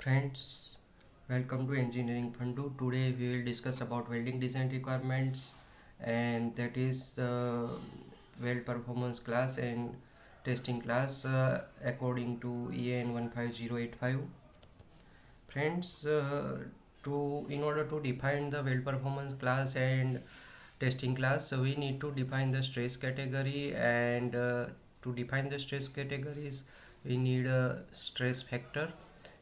Friends, welcome to Engineering Fundu. Today we will discuss about welding design requirements, and that is the weld performance class and testing class according to EN 15085. Friends, to in order to define the weld performance class and testing class, so we need to define the stress category, and to define the stress categories we need a stress factor,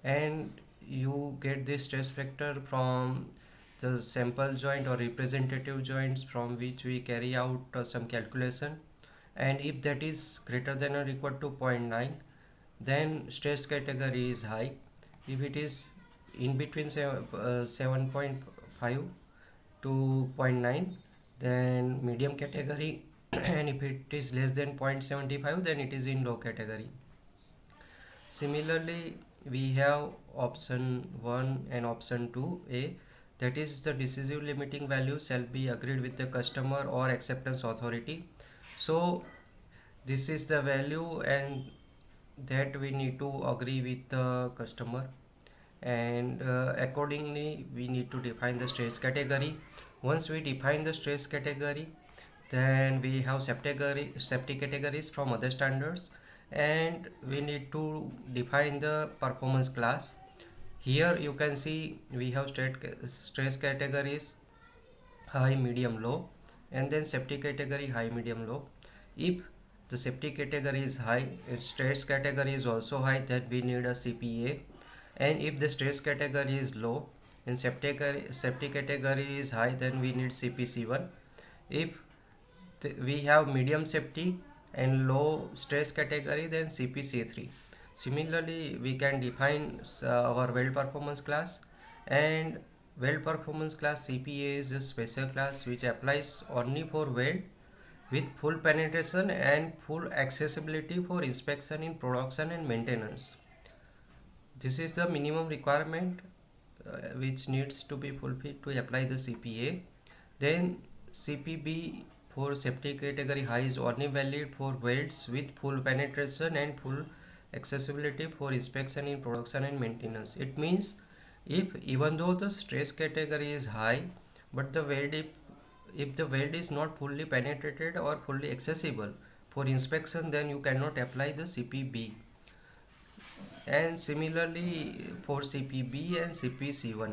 and you get this stress factor from the sample joint or representative joints from which we carry out some calculation, and if that is greater than or equal to zero point 0.9, then stress category is high. If it is in between 7.5 to zero point 0.9, then medium category, and if it is less than 0.75, then it is in low category. Similarly, we have option 1 and option 2a, that is the decisive limiting value shall be agreed with the customer or acceptance authority. So this is the value, and that we need to agree with the customer, and accordingly we need to define the stress category. Once we define the stress category, then we have safety categories from other standards, and we need to define the performance class. Here you can see we have stress categories high, medium, low, and then safety category high, medium, low. If the safety category is high, its stress category is also high, then we need a CPA. And if the stress category is low and safety category is high, then we need CPC1. If we have medium safety and low stress category, then CPC3. Similarly, we can define our weld performance class, and weld performance class CPA is a special class which applies only for weld with full penetration and full accessibility for inspection in production and maintenance. This is the minimum requirement which needs to be fulfilled to apply the CPA. Then CPB for safety category high is only valid for welds with full penetration and full accessibility for inspection in production and maintenance. It means if even though the stress category is high, but if the weld is not fully penetrated or fully accessible for inspection, then you cannot apply the CPB. And similarly for CPB and CPC1.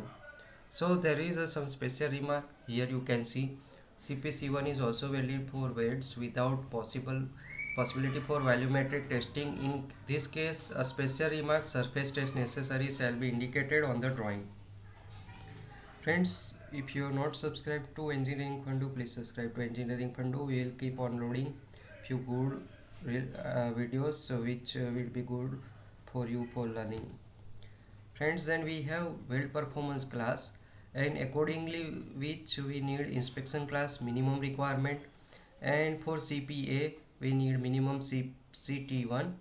So there is some special remark here. You can see CPC1 is also valid for welds without possibility for volumetric testing. In this case, a special remark surface test necessary shall be indicated on the drawing. Friends, if you are not subscribed to Engineering Fundu, please subscribe to Engineering Fundu. We will keep on loading few good videos which will be good for you for learning. Friends, then we have weld performance class, and accordingly which we need inspection class minimum requirement, and for CPA we need minimum CT1.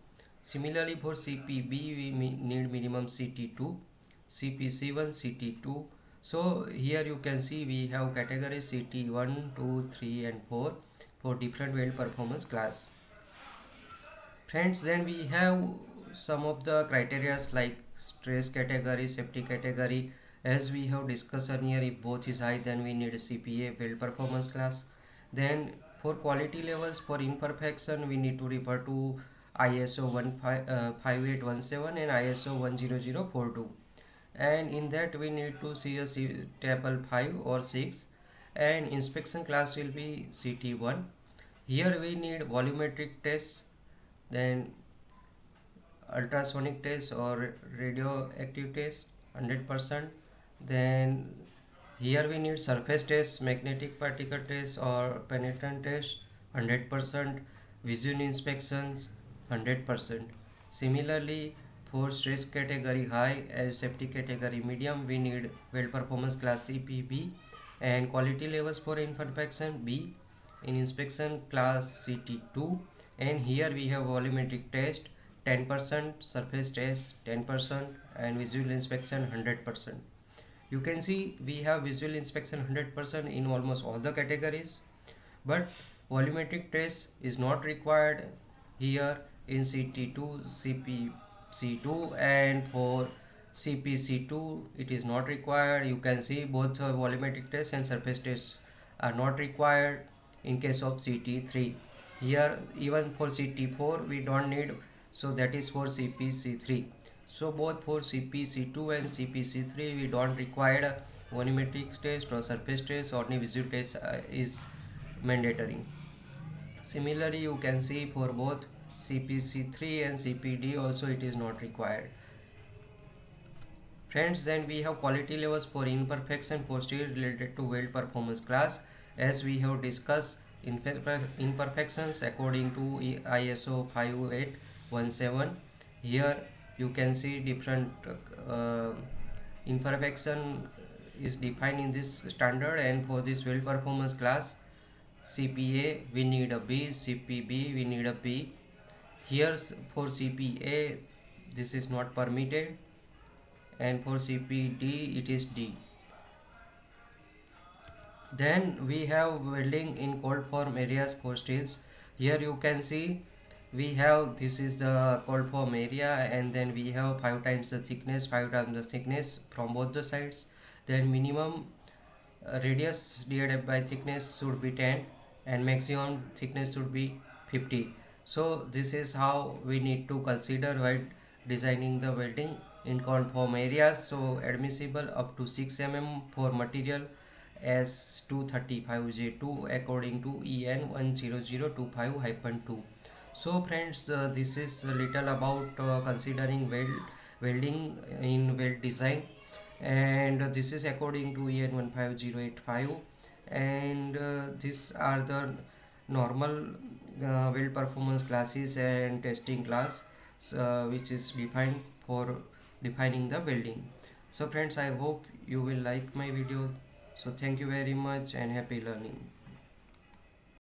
Similarly for CPB we need minimum CT2, CPC1 CT2. So here you can see we have categories CT1, 2, 3 and 4 for different weld performance class. Friends, then we have some of the criteria like stress category, safety category. As we have discussed earlier, if both is high, then we need a CPA weld performance class. Then for quality levels, for imperfection we need to refer to ISO 5817 and ISO 10042, and in that we need to see a table 5 or 6, and inspection class will be CT1. Here we need volumetric test, then ultrasonic test or radioactive test 100%. Then here we need surface test, magnetic particle test or penetrant test 100%, visual inspections 100%. Similarly for stress category high and safety category medium, we need weld performance class CPB, and quality levels for imperfection B, in inspection class CT2, and here we have volumetric test 10%, surface test 10%, and visual inspection 100%. You can see we have visual inspection 100% in almost all the categories, but volumetric test is not required here in CT2, CPC2, and for CPC2 it is not required. You can see both volumetric tests and surface tests are not required in case of CT3. Here even for CT4 we don't need, so that is for CPC3. So both for CPC2 and CPC3 we don't require a volumetric test or surface test, only visual test is mandatory. Similarly, you can see for both CPC3 and CPD also it is not required. Friends, then we have quality levels for imperfection posterior related to weld performance class. As we have discussed, imperfections according to ISO 5817. Here you can see different uh, imperfection is defined in this standard, and for this weld performance class CPA we need a B, CPB we need a B. Here for CPA this is not permitted, and for CPD it is D. Then we have welding in cold form areas for steels. Here you can see we have, this is the cold form area, and then we have 5 times the thickness, 5 times the thickness from both the sides. Then minimum radius divided by thickness should be 10 and maximum thickness should be 50. So this is how we need to consider while designing the welding in conform areas. So admissible up to 6 mm for material S235J2 according to EN 10025-2. So friends, this is a little about considering welding in weld design, and this is according to EN 15085, and these are the normal weld performance classes and testing class which is defined for defining the welding. So friends, I hope you will like my video. So thank you very much and happy learning.